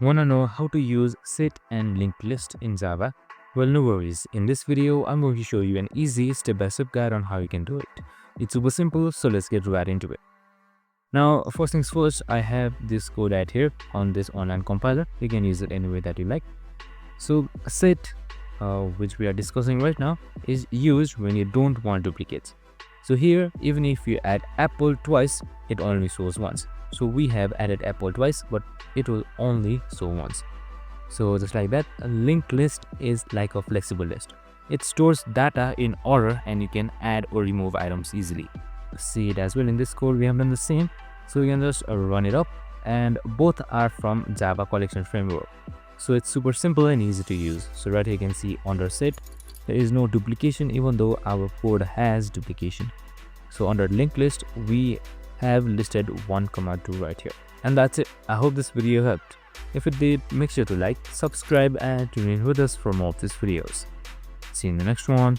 Wanna know how to use set and linked list in Java? Well, no worries. In this video, I'm going to show you an easy step-by-step guide on how you can do it. It's super simple, so let's get right into it. Now, first things first, I have this code right here on this online compiler. You can use it any way that you like. So set, which we are discussing right now, is used when you don't want duplicates. So here, even if you add apple twice, it only shows once. So we have added apple twice, but it will only show once. So just like that, a linked list is like a flexible list. It stores data in order and you can add or remove items easily. See it as well in this code, we have done the same. So you can just run it up, and both are from Java collection framework. So it's super simple and easy to use. So right here you can see under set, there is no duplication even though our code has duplication. So under linked list, we have listed 1,2 right here. And that's it. I hope this video helped. If it did, make sure to like, subscribe and tune in with us for more of these videos. See you in the next one.